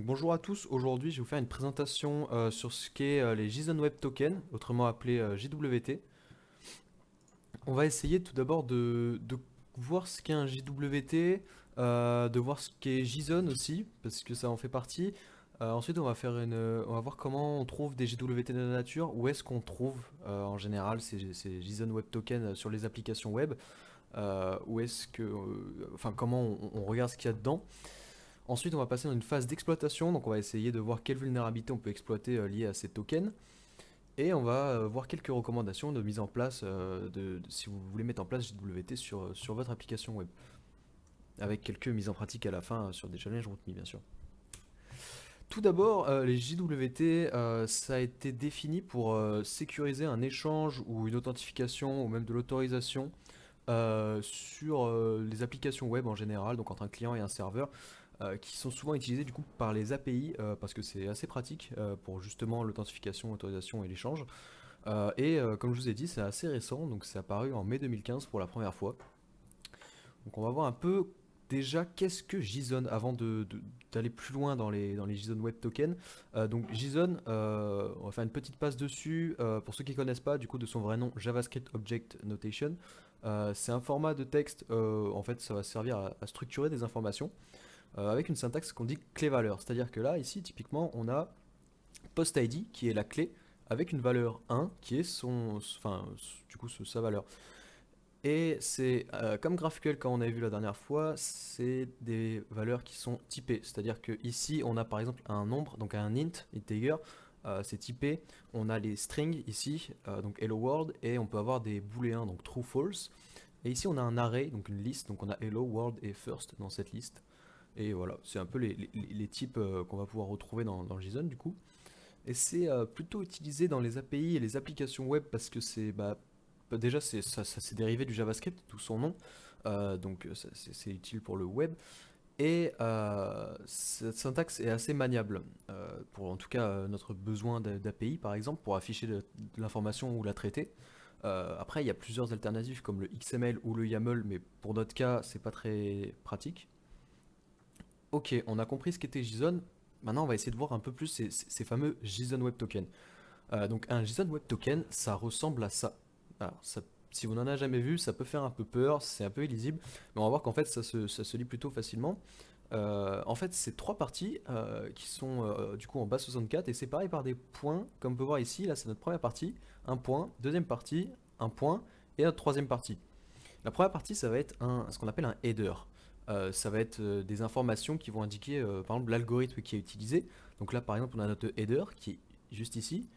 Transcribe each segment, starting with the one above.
Donc bonjour à tous, aujourd'hui je vais vous faire une présentation sur ce qu'est les JSON Web Tokens, autrement appelés JWT. On va essayer tout d'abord de voir ce qu'est un JWT, de voir ce qu'est JSON aussi, parce que ça en fait partie. Ensuite on va voir comment on trouve des JWT de la nature, où est-ce qu'on trouve en général ces JSON Web Tokens sur les applications web, où est-ce que, enfin comment on regarde ce qu'il y a dedans. Ensuite, on va passer dans une phase d'exploitation, donc on va essayer de voir quelle vulnérabilité on peut exploiter liée à ces tokens, et on va voir quelques recommandations de mise en place, si vous voulez mettre en place JWT sur votre application web, avec quelques mises en pratique à la fin sur des challenges RootMe bien sûr. Tout d'abord, les JWT, ça a été défini pour sécuriser un échange ou une authentification ou même de l'autorisation sur les applications web en général, donc entre un client et un serveur, qui sont souvent utilisés du coup par les API parce que c'est assez pratique pour justement l'authentification, l'autorisation et l'échange. Comme je vous ai dit, c'est assez récent, donc c'est apparu en mai 2015 pour la première fois. Donc on va voir un peu déjà qu'est-ce que JSON avant d'aller plus loin dans les JSON Web Tokens. Donc JSON, on va faire une petite passe dessus. Pour ceux qui ne connaissent pas, du coup de son vrai nom, JavaScript Object Notation. C'est un format de texte, en fait ça va servir à structurer des informations avec une syntaxe qu'on dit clé-valeur. C'est-à-dire que là, ici, typiquement, on a post-id qui est la clé avec une valeur 1 qui est enfin, du coup, sa valeur. Et c'est comme GraphQL quand on avait vu la dernière fois, c'est des valeurs qui sont typées. C'est-à-dire que ici, on a par exemple un nombre, donc un integer, c'est typé. On a les strings ici, donc hello world, et on peut avoir des booléens, donc true, false. Et ici, on a un array, donc une liste, donc on a hello world et first dans cette liste. Et voilà, c'est un peu les types qu'on va pouvoir retrouver dans le JSON du coup. Et c'est plutôt utilisé dans les API et les applications web parce que déjà ça s'est dérivé du JavaScript, tout son nom. C'est utile pour le web. Et cette syntaxe est assez maniable pour en tout cas notre besoin d'API par exemple pour afficher de l'information ou la traiter. Après il y a plusieurs alternatives comme le XML ou le YAML, mais pour notre cas c'est pas très pratique. Ok, on a compris ce qu'était JSON. Maintenant, on va essayer de voir un peu plus ces fameux JSON Web Token. Donc, un JSON Web Token, ça ressemble à ça. Alors, si vous n'en avez jamais vu, ça peut faire un peu peur, c'est un peu illisible, mais on va voir qu'en fait, ça se lit plutôt facilement. En fait, c'est trois parties qui sont du coup en base 64 et séparées par des points, comme on peut voir ici. Là, c'est notre première partie, un point, deuxième partie, un point, et notre troisième partie. La première partie, ça va être ce qu'on appelle un header. Ça va être des informations qui vont indiquer, par exemple, l'algorithme qui est utilisé. Donc là, par exemple, on a notre header qui est juste ici,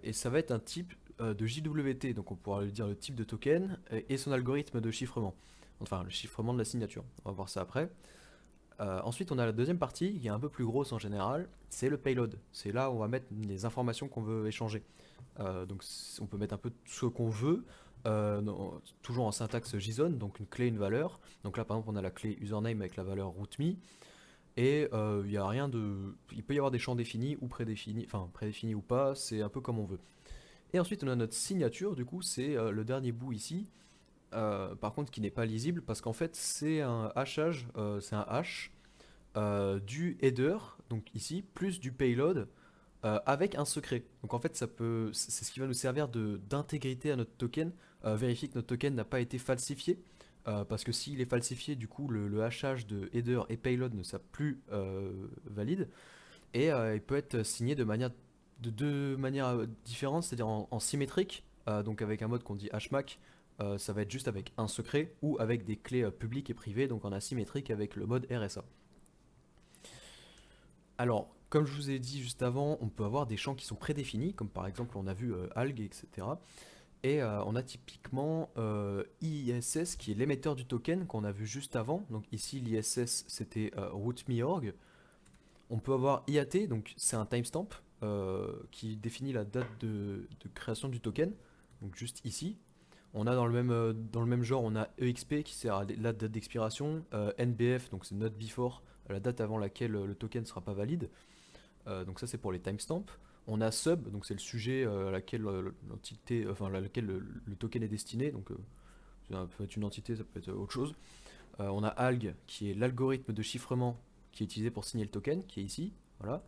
et ça va être un type de JWT. Donc on pourra lui dire le type de token et son algorithme de chiffrement. Enfin, le chiffrement de la signature. On va voir ça après. Ensuite, on a la deuxième partie, qui est un peu plus grosse en général, c'est le payload. C'est là où on va mettre les informations qu'on veut échanger. Donc on peut mettre un peu tout ce qu'on veut, toujours en syntaxe JSON, donc une clé, une valeur. Donc là par exemple on a la clé username avec la valeur rootme, et il y a rien de... Il peut y avoir des champs définis ou prédéfinis, enfin prédéfinis ou pas, c'est un peu comme on veut. Et ensuite on a notre signature, du coup c'est le dernier bout ici, par contre qui n'est pas lisible parce qu'en fait c'est un hachage, c'est un hash du header, donc ici, plus du payload, avec un secret. Donc en fait, c'est ce qui va nous servir d'intégrité à notre token, vérifier que notre token n'a pas été falsifié. Parce que s'il est falsifié, du coup, le hachage de header et payload ne sera plus valide. Et il peut être signé de deux manières différentes, c'est-à-dire en symétrique, donc avec un mode qu'on dit hashmac, ça va être juste avec un secret, ou avec des clés publiques et privées, donc en asymétrique avec le mode RSA. Alors, comme je vous ai dit juste avant, on peut avoir des champs qui sont prédéfinis, comme par exemple on a vu algue, etc. Et on a typiquement ISS qui est l'émetteur du token qu'on a vu juste avant. Donc ici l'ISS c'était rootme.org. On peut avoir IAT, donc c'est un timestamp qui définit la date de création du token. Donc juste ici. On a dans le même genre, on a EXP qui sert à la date d'expiration, NBF, donc c'est not before, la date avant laquelle le token ne sera pas valide. Donc ça c'est pour les timestamps. On a sub, donc c'est le sujet à laquelle l'entité, enfin à laquelle le token est destiné. Donc ça peut être une entité, ça peut être autre chose. On a alg qui est l'algorithme de chiffrement qui est utilisé pour signer le token, qui est ici, voilà.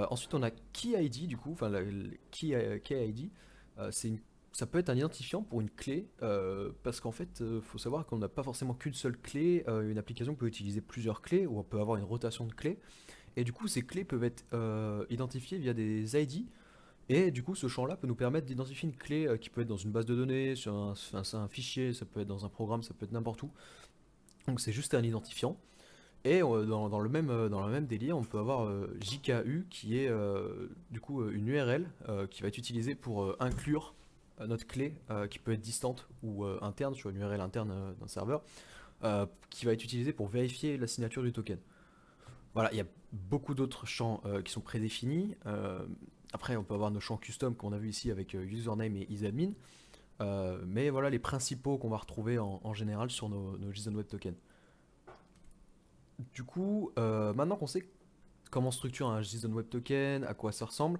Ensuite, on a KeyID du coup, enfin KeyID, c'est ça peut être un identifiant pour une clé, parce qu'en fait, faut savoir qu'on n'a pas forcément qu'une seule clé, une application peut utiliser plusieurs clés, ou on peut avoir une rotation de clés, et du coup, ces clés peuvent être identifiées via des ID, et du coup, ce champ-là peut nous permettre d'identifier une clé qui peut être dans une base de données, sur un fichier, ça peut être dans un programme, ça peut être n'importe où. Donc c'est juste un identifiant. Et dans le même délire, on peut avoir JKU qui est du coup une URL qui va être utilisée pour inclure notre clé qui peut être distante ou interne sur une URL interne d'un serveur qui va être utilisée pour vérifier la signature du token. Voilà, il y a beaucoup d'autres champs qui sont prédéfinis. Après, on peut avoir nos champs custom qu'on a vu ici avec username et isadmin. Mais voilà les principaux qu'on va retrouver en général sur nos JSON Web Tokens. Du coup, maintenant qu'on sait comment structure un JSON Web Token, à quoi ça ressemble,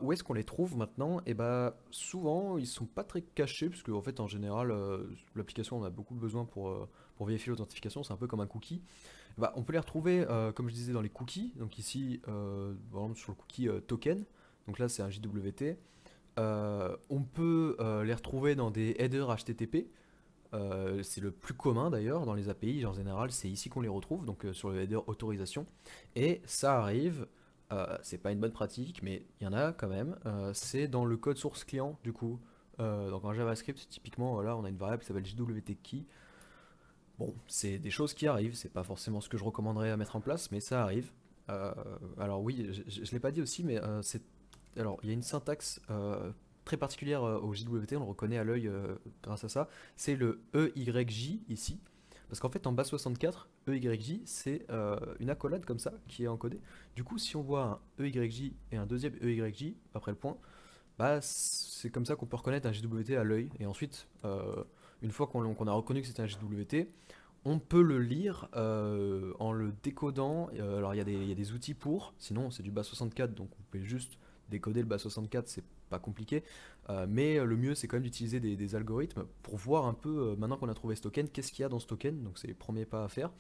où est-ce qu'on les trouve maintenant? Et bah souvent ils sont pas très cachés puisque en fait en général l'application on a beaucoup besoin pour vérifier l'authentification, c'est un peu comme un cookie. Bah, on peut les retrouver comme je disais dans les cookies, donc ici par exemple sur le cookie token, donc là c'est un JWT. On peut les retrouver dans des headers HTTP. C'est le plus commun d'ailleurs dans les API, en général c'est ici qu'on les retrouve, donc sur le header autorisation. Et ça arrive, c'est pas une bonne pratique, mais il y en a quand même, c'est dans le code source client du coup. Donc en JavaScript, typiquement, voilà, on a une variable qui s'appelle JWTKey. Bon, c'est des choses qui arrivent, c'est pas forcément ce que je recommanderais à mettre en place, mais ça arrive. Euh, alors oui, je l'ai pas dit aussi, mais alors il y a une syntaxe très particulière au JWT, on le reconnaît à l'œil grâce à ça, c'est le EYJ ici. Parce qu'en fait en base 64, EYJ c'est une accolade comme ça qui est encodée. Du coup si on voit un EYJ et un deuxième EYJ après le point, bah c'est comme ça qu'on peut reconnaître un JWT à l'œil. Et ensuite, une fois qu'on a reconnu que c'était un JWT, on peut le lire en le décodant. Alors il y a des outils pour, sinon c'est du bas 64, donc on peut juste décoder le bas 64, c'est pas compliqué. Mais le mieux c'est quand même d'utiliser des algorithmes pour voir un peu, maintenant qu'on a trouvé ce token, qu'est-ce qu'il y a dans ce token, donc c'est les premiers pas à faire.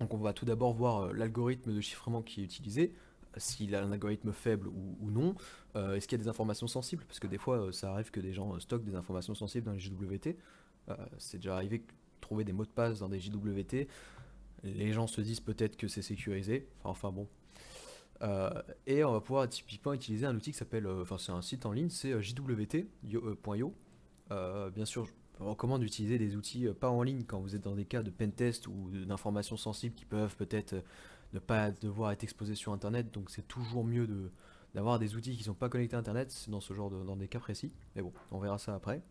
Donc on va tout d'abord voir l'algorithme de chiffrement qui est utilisé, s'il a un algorithme faible ou non, est-ce qu'il y a des informations sensibles, parce que des fois ça arrive que des gens stockent des informations sensibles dans les JWT. C'est déjà arrivé de trouver des mots de passe dans des JWT, les gens se disent peut-être que c'est sécurisé, enfin bon. Et on va pouvoir typiquement utiliser un outil qui s'appelle, enfin c'est un site en ligne, c'est jwt.io. Bien sûr, je recommande d'utiliser des outils pas en ligne quand vous êtes dans des cas de pentest ou d'informations sensibles qui peuvent peut-être ne pas devoir être exposés sur internet, donc c'est toujours mieux d'avoir des outils qui ne sont pas connectés à internet dans ce genre dans des cas précis. Mais bon, on verra ça après.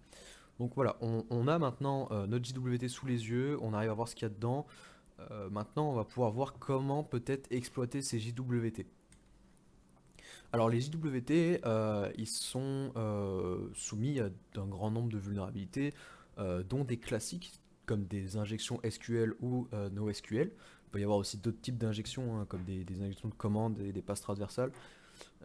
Donc voilà, on a maintenant notre JWT sous les yeux, on arrive à voir ce qu'il y a dedans. Maintenant, on va pouvoir voir comment peut-être exploiter ces JWT. Alors les JWT, ils sont soumis à un grand nombre de vulnérabilités, dont des classiques comme des injections SQL ou NoSQL. Il peut y avoir aussi d'autres types d'injections, hein, comme des injections de commandes et des passes transversales.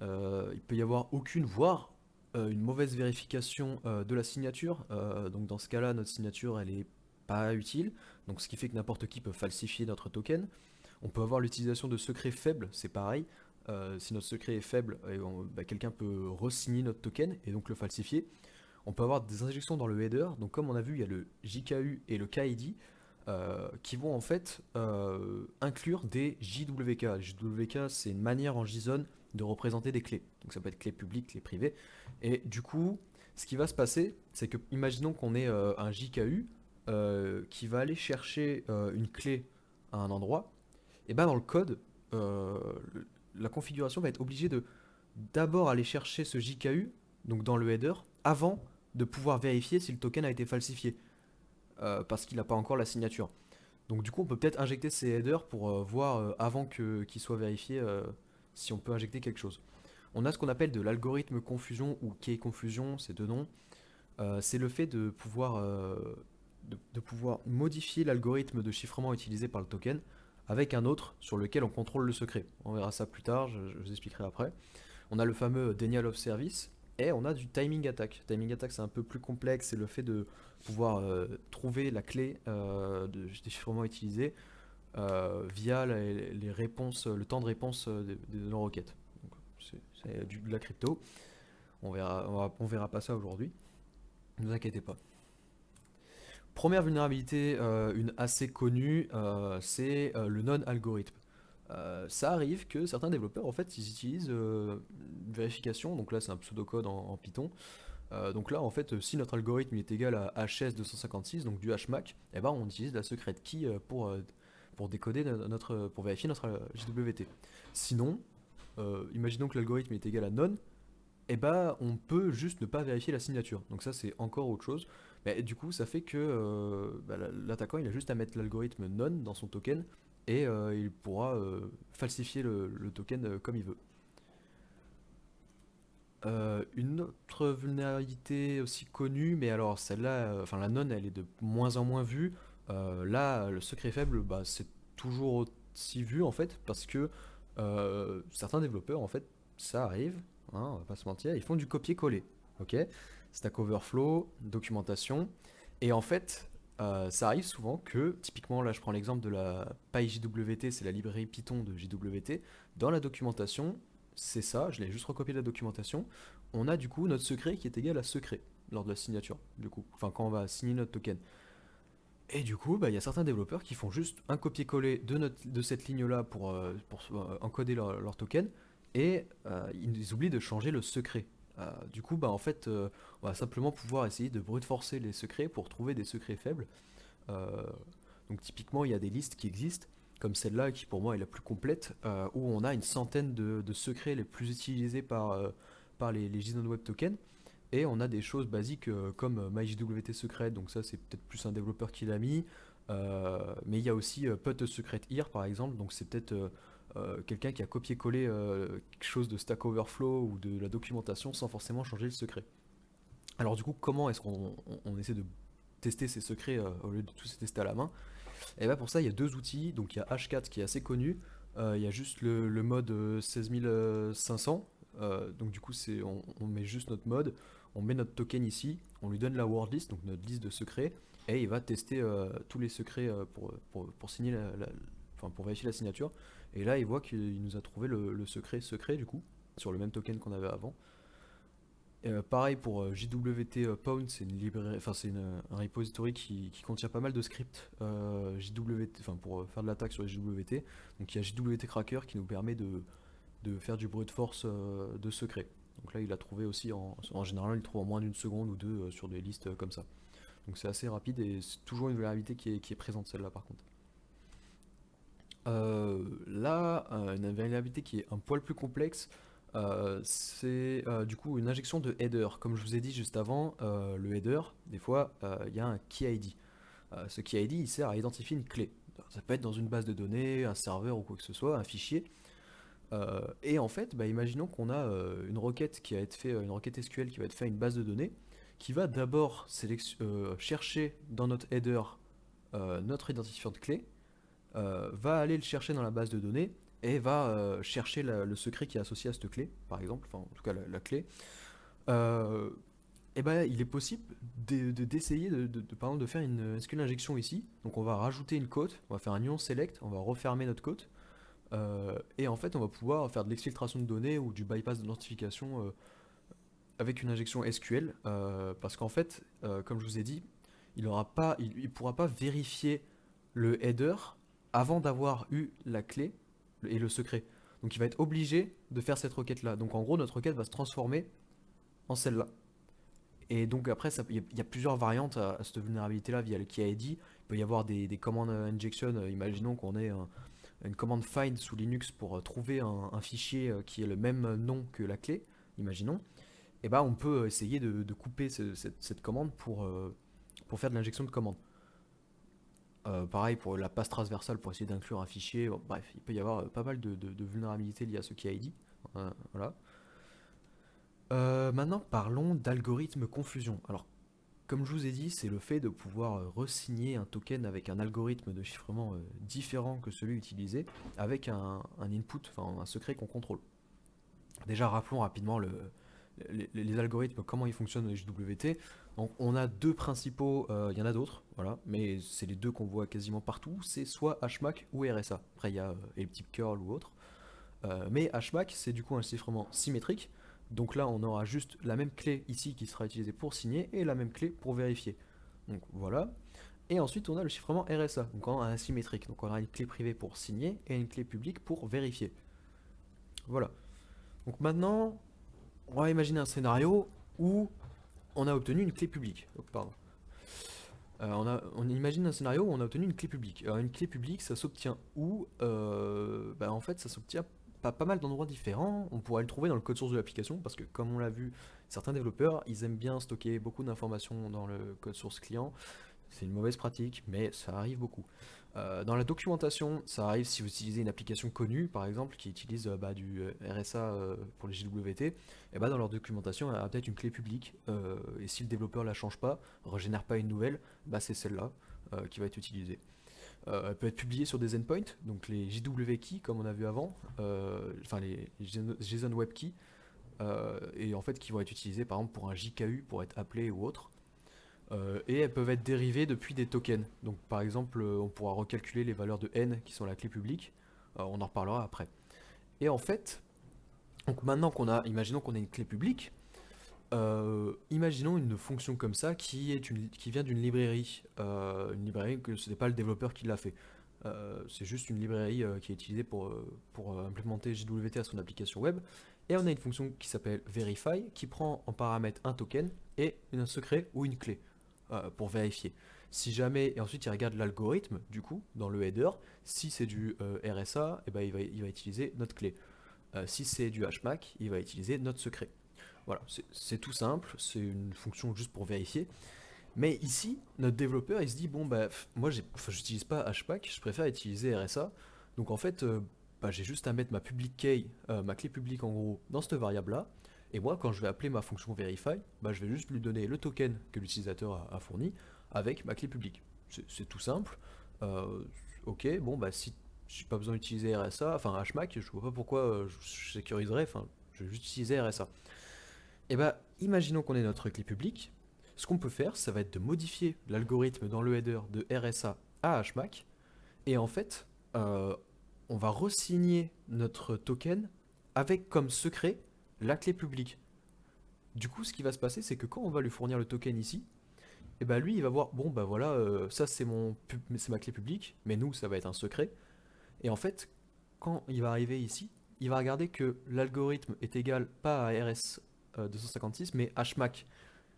Il peut y avoir aucune, voire une mauvaise vérification de la signature. Donc dans ce cas-là, notre signature, elle est pas utile. Donc ce qui fait que n'importe qui peut falsifier notre token. On peut avoir l'utilisation de secrets faibles, c'est pareil. Si notre secret est faible, bah, quelqu'un peut re-signer notre token et donc le falsifier. On peut avoir des injections dans le header, donc comme on a vu, il y a le JKU et le KID qui vont en fait inclure des JWK. JWK, c'est une manière en JSON de représenter des clés. Donc ça peut être clés publiques, clés privées. Et du coup, ce qui va se passer, c'est que, imaginons qu'on ait un JKU qui va aller chercher une clé à un endroit, et ben dans le code, euh, la configuration va être obligée de d'abord aller chercher ce JKU, donc dans le header, avant de pouvoir vérifier si le token a été falsifié, parce qu'il n'a pas encore la signature. Donc du coup, on peut peut-être injecter ces headers pour voir avant qu'il soit vérifié si on peut injecter quelque chose. On a ce qu'on appelle de l'algorithme confusion ou key confusion, ces deux noms. C'est le fait de pouvoir modifier l'algorithme de chiffrement utilisé par le token avec un autre sur lequel on contrôle le secret. On verra ça plus tard, je vous expliquerai après. On a le fameux denial of service et on a du timing attack. Timing attack c'est un peu plus complexe, c'est le fait de pouvoir trouver la clé de déchiffrement utilisé via les réponses, le temps de réponse de nos requêtes. Donc, c'est de la crypto. On verra pas ça aujourd'hui. Ne vous inquiétez pas. Première vulnérabilité, une assez connue, c'est le non-algorithme. Ça arrive que certains développeurs, en fait, ils utilisent une vérification, donc là c'est un pseudocode en Python. Donc là, en fait, si notre algorithme il est égal à HS256, donc du HMAC, eh ben, on utilise la secret key pour décoder pour vérifier notre JWT. Sinon, imaginons que l'algorithme est égal à none, eh ben, on peut juste ne pas vérifier la signature. Donc ça, c'est encore autre chose. Mais du coup, ça fait que l'attaquant, il a juste à mettre l'algorithme none dans son token et il pourra falsifier le token comme il veut. Une autre vulnérabilité aussi connue, mais alors celle-là, enfin la nonne, elle est de moins en moins vue. Là, le secret faible, bah, c'est toujours aussi vu en fait, parce que certains développeurs, en fait, ça arrive, hein, on va pas se mentir, ils font du copier-coller, ok? Stack Overflow, documentation, et en fait, ça arrive souvent que, typiquement là, je prends l'exemple de la PyJWT, c'est la librairie Python de JWT, dans la documentation, c'est ça, je l'ai juste recopié de la documentation. On a du coup notre secret qui est égal à secret lors de la signature, du coup, enfin quand on va signer notre token. Et du coup, bah, il y a certains développeurs qui font juste un copier-coller de cette ligne-là pour encoder leur token, et ils oublient de changer le secret. Du coup, bah, en fait, on va simplement pouvoir essayer de brute forcer les secrets pour trouver des secrets faibles. Euh, donc typiquement, il y a des listes qui existent, comme celle-là qui pour moi est la plus complète, où on a une centaine de secrets les plus utilisés par les JSON Web Tokens. Et on a des choses basiques comme MyJWT Secret, donc ça c'est peut-être plus un développeur qui l'a mis. Mais il y a aussi Put a Secret Here par exemple, donc c'est peut-être quelqu'un qui a copié-collé quelque chose de Stack Overflow ou de la documentation sans forcément changer le secret. Alors du coup, comment est-ce qu'on essaie de tester ces secrets au lieu de tous les tester à la main? Et bah pour ça, il y a deux outils. Donc il y a H4 qui est assez connu. Il y a juste le mode 16500. Donc du coup, on met juste notre mode, on met notre token ici, on lui donne la word list, donc notre liste de secrets, et il va tester tous les secrets pour signer enfin, pour vérifier la signature. Et là, il voit qu'il nous a trouvé le secret du coup, sur le même token qu'on avait avant. Pareil pour JWT Pawn, c'est une librairie, enfin un repository qui contient pas mal de scripts JWT, enfin pour faire de l'attaque sur les JWT. Donc il y a JWT Cracker qui nous permet de faire du brute force de secret. Donc là il a trouvé aussi en général il trouve en moins d'une seconde ou deux sur des listes comme ça. Donc c'est assez rapide et c'est toujours une vulnérabilité qui est présente celle-là par contre. Là, une vulnérabilité qui est un poil plus complexe, c'est du coup une injection de header. Comme je vous ai dit juste avant, le header, des fois, il y a un key ID. Ce key ID, il sert à identifier une clé. Ça peut être dans une base de données, un serveur ou quoi que ce soit, un fichier. Et en fait, bah, imaginons qu'on a une requête qui va être fait, une requête SQL qui va être faite à une base de données, qui va d'abord chercher dans notre header notre identifiant de clé, va aller le chercher dans la base de données et va chercher le secret qui est associé à cette clé, par exemple, enfin en tout cas la clé. Euh, et ben, il est possible d'essayer par exemple, de faire une SQL injection ici. Donc on va rajouter une côte, on va faire un union select, on va refermer notre côte. Et en fait, on va pouvoir faire de l'exfiltration de données ou du bypass d'identification avec une injection SQL. Parce qu'en fait, comme je vous ai dit, il pourra pas vérifier le header avant d'avoir eu la clé et le secret. Donc il va être obligé de faire cette requête là. Donc en gros notre requête va se transformer en celle-là. Et donc après il y a plusieurs variantes à cette vulnérabilité là via le key ID. Il peut y avoir des commandes injection. Imaginons qu'on ait une commande find sous Linux pour trouver un fichier qui est le même nom que la clé. Imaginons. Et ben on peut essayer de couper cette commande pour faire de l'injection de commande. Pareil pour la passe transversale pour essayer d'inclure un fichier. Bon, bref, il peut y avoir pas mal de vulnérabilités liées à ce key ID. Voilà. Maintenant, parlons d'algorithme confusion. Alors, comme je vous ai dit, c'est le fait de pouvoir resigner un token avec un algorithme de chiffrement différent que celui utilisé, avec un input, enfin un secret qu'on contrôle. Déjà, rappelons rapidement les algorithmes, comment ils fonctionnent dans les JWT. Donc on a deux principaux, il y en a d'autres, voilà, mais c'est les deux qu'on voit quasiment partout, c'est soit HMAC ou RSA. Après il y a elliptic curl ou autre. Mais HMAC c'est du coup un chiffrement symétrique, donc là on aura juste la même clé ici qui sera utilisée pour signer et la même clé pour vérifier. Donc voilà. Et ensuite on a le chiffrement RSA, donc on a un asymétrique, donc on aura une clé privée pour signer et une clé publique pour vérifier. Voilà. Donc maintenant, on va imaginer un scénario où on a obtenu une clé publique. Oh, pardon. On imagine un scénario où on a obtenu une clé publique. Alors une clé publique, ça s'obtient où? En fait, ça s'obtient pas mal d'endroits différents. On pourrait le trouver dans le code source de l'application, parce que comme on l'a vu, certains développeurs, ils aiment bien stocker beaucoup d'informations dans le code source client. C'est une mauvaise pratique, mais ça arrive beaucoup. Dans la documentation, ça arrive si vous utilisez une application connue, par exemple, qui utilise du RSA pour les JWT, et bah, dans leur documentation, il y a peut-être une clé publique, et si le développeur la change pas, régénère pas une nouvelle, bah, c'est celle-là qui va être utilisée. Elle peut être publiée sur des endpoints, donc les JW keys, comme on a vu avant, enfin les JSON Web Keys, et en fait qui vont être utilisés par exemple pour un JKU, pour être appelé ou autre. Et elles peuvent être dérivées depuis des tokens. Donc par exemple, on pourra recalculer les valeurs de n qui sont la clé publique. On en reparlera après. Et en fait, donc maintenant imaginons qu'on a une clé publique, imaginons une fonction comme ça qui vient d'une librairie. Une librairie que ce n'est pas le développeur qui l'a fait. C'est juste une librairie qui est utilisée pour implémenter JWT à son application web. Et on a une fonction qui s'appelle verify qui prend en paramètre un token et un secret ou une clé pour vérifier. Si jamais, et ensuite il regarde l'algorithme du coup dans le header, si c'est du RSA, et ben il va utiliser notre clé. Si c'est du HMAC, il va utiliser notre secret. Voilà, c'est tout simple, c'est une fonction juste pour vérifier. Mais ici, notre développeur, il se dit, bon, bah, moi, j'utilise pas HPAC, je préfère utiliser RSA. Donc, en fait, j'ai juste à mettre ma public key, ma clé publique, en gros, dans cette variable-là. Et moi, quand je vais appeler ma fonction verify, bah, je vais juste lui donner le token que l'utilisateur a fourni avec ma clé publique. C'est tout simple. Euh, ok, bon, bah, si j'ai pas besoin d'utiliser RSA, enfin HMAC, je vois pas pourquoi je sécuriserais, enfin, je vais juste utiliser RSA. Et bah, imaginons qu'on ait notre clé publique. Ce qu'on peut faire, ça va être de modifier l'algorithme dans le header de RSA à HMAC. Et en fait, on va resigner notre token avec comme secret la clé publique. Du coup, ce qui va se passer, c'est que quand on va lui fournir le token ici, et bah lui, il va voir, bon bah voilà, ça c'est ma clé publique, mais nous, ça va être un secret. Et en fait, quand il va arriver ici, il va regarder que l'algorithme est égal pas à RS 256, mais HMAC.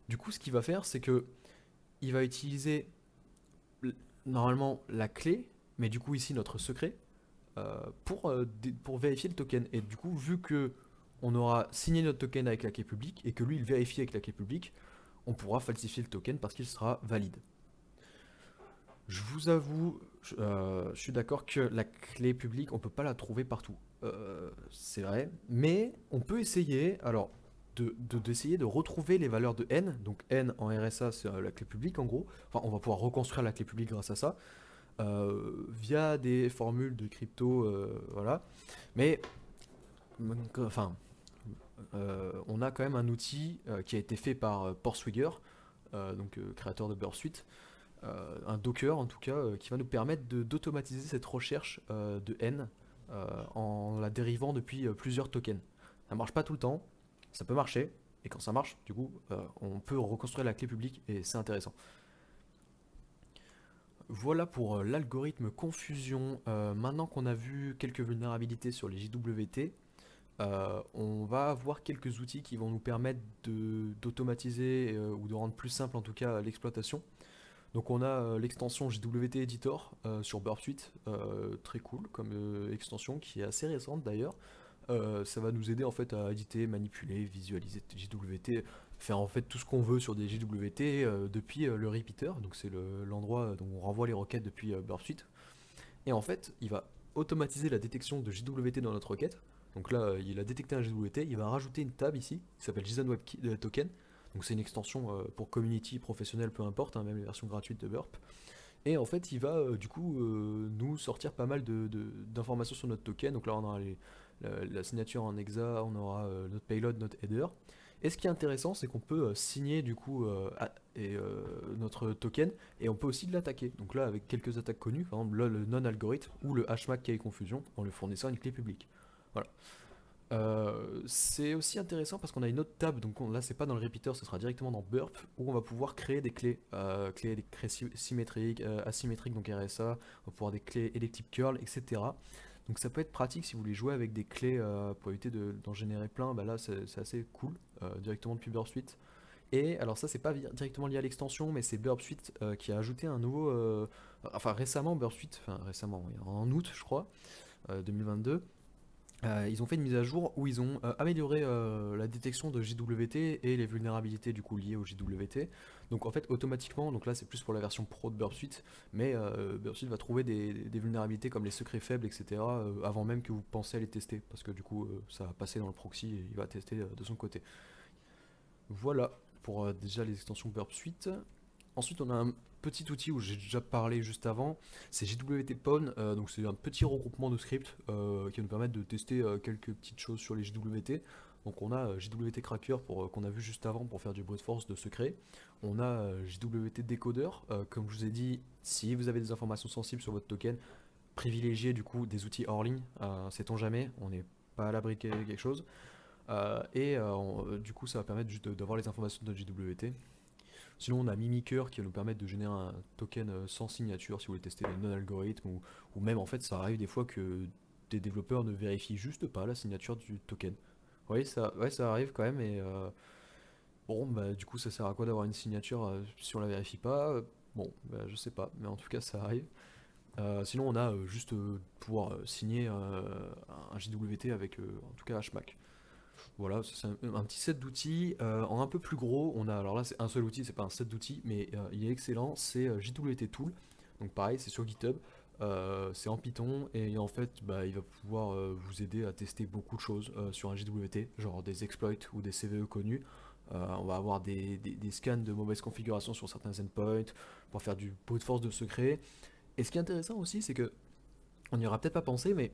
Du coup, ce qu'il va faire, c'est que il va utiliser normalement la clé, mais du coup ici notre secret, pour vérifier le token. Et du coup, vu que on aura signé notre token avec la clé publique et que lui il vérifie avec la clé publique, on pourra falsifier le token parce qu'il sera valide. Je vous avoue, je suis d'accord que la clé publique, on peut pas la trouver partout. C'est vrai, mais on peut essayer, alors, d'essayer de retrouver les valeurs de n. Donc n en RSA, c'est la clé publique en gros. Enfin, on va pouvoir reconstruire la clé publique grâce à ça, via des formules de crypto, voilà. Mais, enfin, on a quand même un outil qui a été fait par Porswigger, donc créateur de Bursuite, un Docker en tout cas, qui va nous permettre d'automatiser cette recherche de n en la dérivant depuis plusieurs tokens. Ça marche pas tout le temps, ça peut marcher, et quand ça marche, du coup, on peut reconstruire la clé publique et c'est intéressant. Voilà pour l'algorithme confusion. Maintenant qu'on a vu quelques vulnérabilités sur les JWT, on va avoir quelques outils qui vont nous permettre d'automatiser ou de rendre plus simple en tout cas l'exploitation. Donc on a l'extension JWT Editor sur Burpsuite, très cool comme extension qui est assez récente d'ailleurs. Ça va nous aider en fait à éditer, manipuler, visualiser JWT, faire en fait tout ce qu'on veut sur des JWT depuis le repeater, donc c'est l'endroit dont on renvoie les requêtes depuis Burpsuite. Et en fait, il va automatiser la détection de JWT dans notre requête. Donc là, il a détecté un JWT, il va rajouter une tab ici qui s'appelle JSON Web Token. Donc c'est une extension pour community, professionnel, peu importe, hein, même les versions gratuites de Burp. Et en fait, il va du coup nous sortir pas mal d'informations sur notre token. Donc là, on aura la signature en hexa, on aura notre payload, notre header. Et ce qui est intéressant, c'est qu'on peut signer du coup et notre token, et on peut aussi l'attaquer. Donc là, avec quelques attaques connues, par exemple là, le non-algorithme ou le hashmag qui a confusion, en lui fournissant une clé publique. Voilà. C'est aussi intéressant parce qu'on a une autre table, donc là c'est pas dans le repeater, ce sera directement dans Burp, où on va pouvoir créer des clés, des clés symétriques, asymétriques, donc RSA, on va pouvoir des clés elliptic curl, etc. Donc ça peut être pratique si vous voulez jouer avec des clés pour éviter d'en générer plein, bah là c'est assez cool, directement depuis Burp Suite. Et alors ça c'est pas directement lié à l'extension, mais c'est Burp Suite qui a ajouté un nouveau, enfin récemment Burp Suite, enfin récemment, oui, en août je crois, 2022. Ils ont fait une mise à jour où ils ont amélioré la détection de JWT et les vulnérabilités du coup liées au JWT. Donc en fait automatiquement, donc là c'est plus pour la version pro de Burp Suite, mais Burp Suite va trouver des vulnérabilités comme les secrets faibles, etc. Avant même que vous pensez à les tester, parce que du coup ça va passer dans le proxy et il va tester de son côté. Voilà pour déjà les extensions Burp Suite. Ensuite, on a un petit outil où j'ai déjà parlé juste avant, c'est JWT Pawn, donc c'est un petit regroupement de scripts qui va nous permettre de tester quelques petites choses sur les JWT. Donc on a JWT Cracker qu'on a vu juste avant pour faire du brute force de secret. On a JWT Decoder, comme je vous ai dit, si vous avez des informations sensibles sur votre token, privilégiez du coup des outils hors ligne, sait-on jamais, on n'est pas à l'abri de quelque chose. Du coup ça va permettre juste d'avoir les informations de JWT. Sinon, on a Mimicker qui va nous permettre de générer un token sans signature si vous voulez tester les non-algorithmes ou même en fait, ça arrive des fois que des développeurs ne vérifient juste pas la signature du token. Oui, ouais, ça arrive quand même et bon, bah du coup, ça sert à quoi d'avoir une signature si on la vérifie pas? Bon, bah, je sais pas, mais en tout cas, ça arrive. Sinon, on a juste pouvoir signer un JWT avec en tout cas HMAC. Voilà, c'est un petit set d'outils. En un peu plus gros, on a, alors là c'est un seul outil, c'est pas un set d'outils, mais il est excellent, c'est JWT Tool. Donc pareil, c'est sur GitHub, c'est en Python, et en fait bah, il va pouvoir vous aider à tester beaucoup de choses sur un JWT, genre des exploits ou des CVE connus. On va avoir des scans de mauvaise configuration sur certains endpoints, pour faire du brute force de secret. Et ce qui est intéressant aussi, c'est que, on n'y aura peut-être pas pensé, mais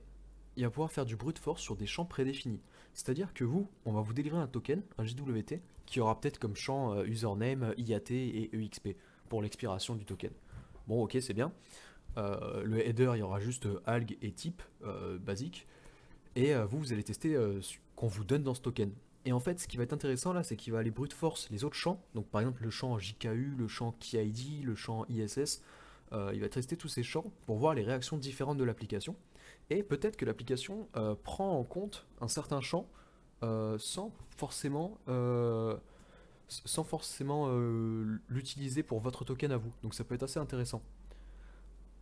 il va pouvoir faire du brute force sur des champs prédéfinis. C'est-à-dire que vous, on va vous délivrer un token, un JWT, qui aura peut-être comme champ username, IAT et EXP pour l'expiration du token. Bon, ok, c'est bien. Le header, il y aura juste alg et type basique. Et vous, vous allez tester qu'on vous donne dans ce token. Et en fait, ce qui va être intéressant là, c'est qu'il va aller brute force les autres champs. Donc par exemple le champ JKU, le champ KID, le champ ISS. Il va tester tous ces champs pour voir les réactions différentes de l'application. Et peut-être que l'application prend en compte un certain champ sans forcément, l'utiliser pour votre token à vous. Donc ça peut être assez intéressant.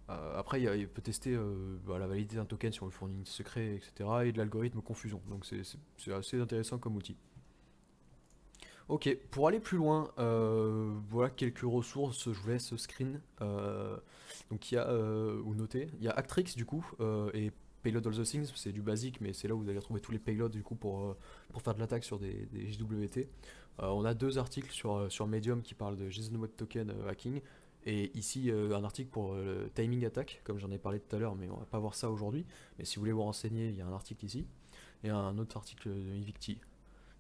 Après, il peut tester bah, la validité d'un token si on lui fournit un secret, etc. Et de l'algorithme confusion. Donc c'est assez intéressant comme outil. Ok, pour aller plus loin, voilà quelques ressources, je vous laisse screen. Donc il y a, ou noter, il y a Actrix du coup, et Payload All the Things, c'est du basique, mais c'est là où vous allez retrouver tous les payloads du coup pour faire de l'attaque sur des JWT. On a deux articles sur Medium qui parlent de JSON Web Token hacking, et ici un article pour le timing attack, comme j'en ai parlé tout à l'heure, mais on va pas voir ça aujourd'hui. Mais si vous voulez vous renseigner, il y a un article ici, et un autre article de Invicti.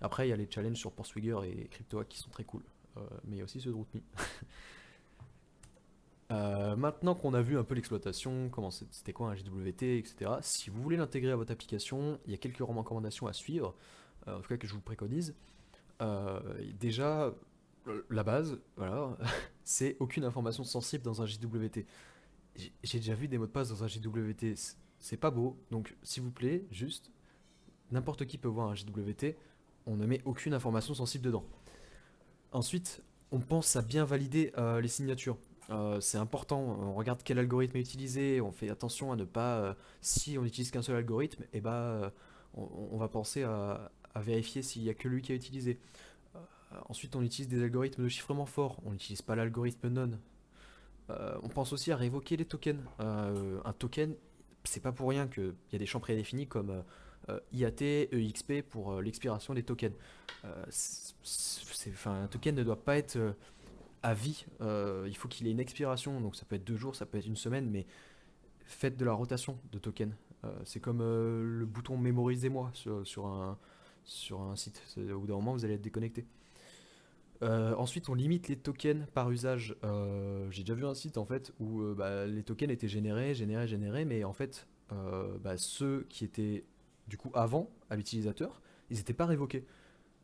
Après, il y a les challenges sur Porswigger et CryptoHack qui sont très cool. Mais il y a aussi ceux de RootMe. Maintenant qu'on a vu un peu l'exploitation, comment c'était quoi un JWT, etc., si vous voulez l'intégrer à votre application, il y a quelques recommandations à suivre, en tout cas que je vous préconise. Déjà, la base, voilà, c'est aucune information sensible dans un JWT. J'ai déjà vu des mots de passe dans un JWT, c'est pas beau, donc s'il vous plaît, juste, n'importe qui peut voir un JWT, on ne met aucune information sensible dedans. Ensuite, on pense à bien valider les signatures. C'est important, on regarde quel algorithme est utilisé, on fait attention à ne pas, si on n'utilise qu'un seul algorithme, et bah, on va penser à vérifier s'il n'y a que lui qui a utilisé. Ensuite, on utilise des algorithmes de chiffrement fort, on n'utilise pas l'algorithme non. On pense aussi à révoquer les tokens. Un token, c'est pas pour rien qu'il y a des champs prédéfinis comme IAT, EXP pour l'expiration des tokens. Un token ne doit pas être à vie. Il faut qu'il ait une expiration, donc ça peut être 2 jours, ça peut être une semaine, mais faites de la rotation de tokens. C'est comme le bouton mémorisez-moi sur un site. Au bout d'un moment, vous allez être déconnecté. Ensuite, on limite les tokens par usage. J'ai déjà vu un site en fait où bah, les tokens étaient générés, mais en fait, bah, ceux qui étaient du coup avant à l'utilisateur, ils n'étaient pas révoqués.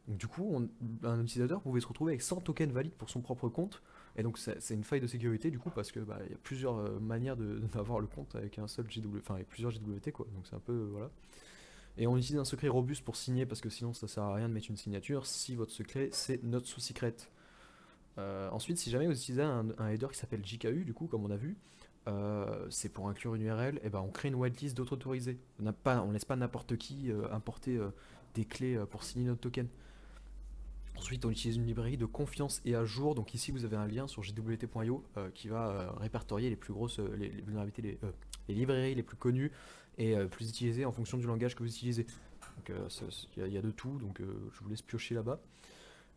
Donc du coup, un utilisateur pouvait se retrouver avec 100 tokens valides pour son propre compte. Et donc c'est une faille de sécurité du coup parce que bah, il y a plusieurs manières d'avoir le compte avec un seul JW, enfin avec plusieurs JWT quoi. Donc c'est un peu voilà. Et on utilise un secret robuste pour signer parce que sinon ça sert à rien de mettre une signature si votre secret c'est not sous secret. Ensuite, si jamais vous utilisez un header qui s'appelle JKU, du coup, comme on a vu, c'est pour inclure une URL, et ben on crée une whitelist d'autres autorisés. On laisse pas n'importe qui importer des clés pour signer notre token. Ensuite, on utilise une librairie de confiance et à jour. Donc ici, vous avez un lien sur jwt.io qui va répertorier les plus grosses les vulnérabilités, les librairies les plus connues et plus utilisées en fonction du langage que vous utilisez. Donc il y a de tout, donc je vous laisse piocher là-bas.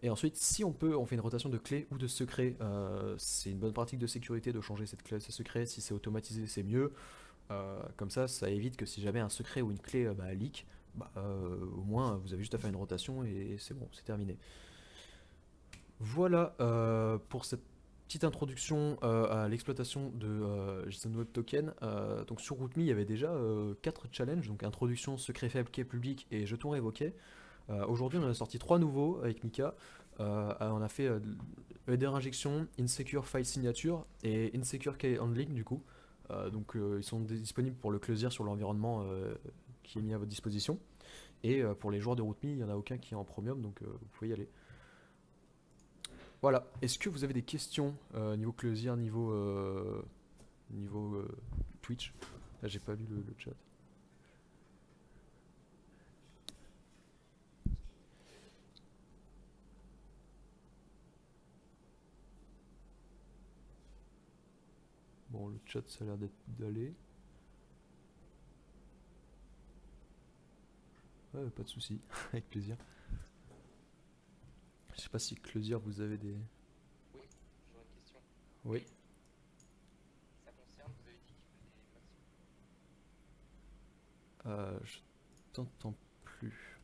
Et ensuite, si on peut, on fait une rotation de clé ou de secret. C'est une bonne pratique de sécurité de changer cette clé, ce secret. Si c'est automatisé, c'est mieux. Comme ça évite que si jamais un secret ou une clé bah, leak, bah, au moins vous avez juste à faire une rotation et c'est bon, c'est terminé. Voilà pour cette petite introduction à l'exploitation de JSON Web Token. Donc sur RootMe, il y avait déjà 4 challenges, donc introduction, secret faible, key public et jetons révoqués. Aujourd'hui, on en a sorti 3 nouveaux avec Mika. On a fait header injection, insecure file signature et insecure key handling du coup. Donc ils sont disponibles pour le closier sur l'environnement qui est mis à votre disposition. Et pour les joueurs de RootMe, il n'y en a aucun qui est en premium, donc vous pouvez y aller. Voilà. Est-ce que vous avez des questions niveau closier, niveau Twitch? Là, j'ai pas lu le chat. Bon, le chat, ça a l'air d'aller. Ouais, pas de souci, avec plaisir. Je sais pas si closier, vous avez des. Oui, j'aurais une question. Oui. Ça concerne, vous avez dit qu'il fallait maximum. Je t'entends plus.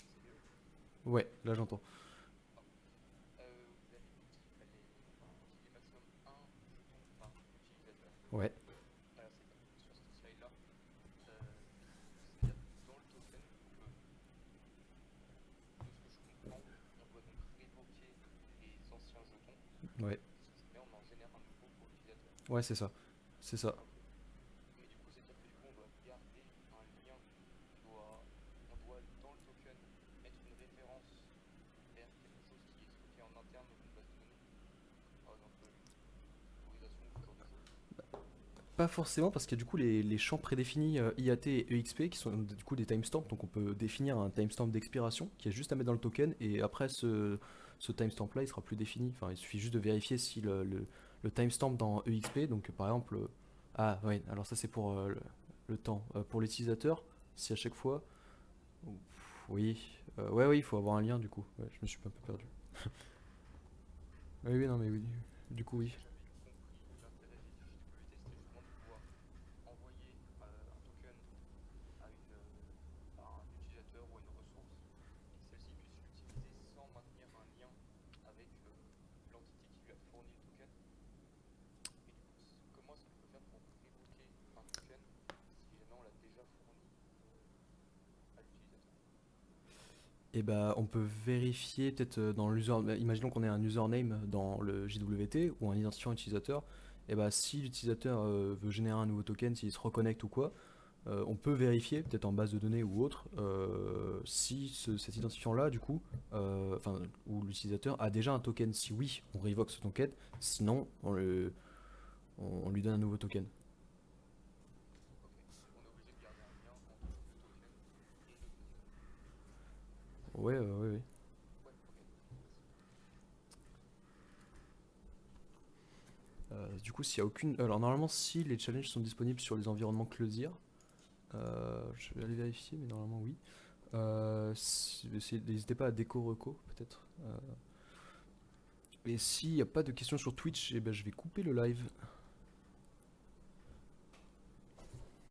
C'est mieux. Ouais, là j'entends. Vous avez dit qu'il fallait qu'il y ait maximum un jeton par utilisateur. Ouais. C'est sur cette slide-là. C'est-à-dire que dans le token, de ce que je comprends, on doit donc révoquer les anciens jetons. Ouais. Si jamais on en génère un nouveau pour l'utilisateur. Ouais, c'est ça. C'est ça. Ok. Mais du coup, c'est-à-dire que du coup, on doit garder un lien. On doit dans le token mettre une référence vers quelque chose qui est stocké en interne dans une base de données. Par exemple, l'autorisation ou ce genre de choses. Pas forcément parce qu'il y a du coup les champs prédéfinis IAT et EXP qui sont du coup des timestamps. Donc on peut définir un timestamp d'expiration qui est juste à mettre dans le token et après ce timestamp là il sera plus défini. Enfin il suffit juste de vérifier si le timestamp dans EXP, donc par exemple. Ah ouais, alors ça c'est pour le temps. Pour l'utilisateur, si à chaque fois. Oui. Ouais, oui, il faut avoir un lien du coup. Ouais, je me suis un peu perdu. Oui, oui, non, mais oui. Du coup, oui. Si j'avais compris, l'intérêt des JWT, c'était justement de pouvoir envoyer un token à un utilisateur ou à une ressource et que celle-ci puisse l'utiliser sans maintenir un lien avec l'entité qui lui a fourni le token. Mais du coup, comment est-ce qu'on peut faire pour révoquer un token si jamais on l'a déjà fourni à l'utilisateur? Et bah, on peut vérifier peut-être dans l'user. Imaginons qu'on ait un username dans le JWT ou un identifiant utilisateur. Et bah, si l'utilisateur veut générer un nouveau token, s'il se reconnecte ou quoi, on peut vérifier peut-être en base de données ou autre si cet identifiant-là, du coup, enfin, où l'utilisateur a déjà un token. Si oui, on révoque ce token. Sinon, on lui donne un nouveau token. Ok, donc on est obligé de garder un lien entre le token et le token. Ouais, ouais, ouais. Ouais, ok, merci. Du coup, s'il y a aucune. Alors, normalement, si les challenges sont disponibles sur les environnements Closier, je vais aller vérifier, mais normalement, oui. N'hésitez pas à déco reco, peut-être. Et s'il n'y a pas de questions sur Twitch, eh ben, je vais couper le live.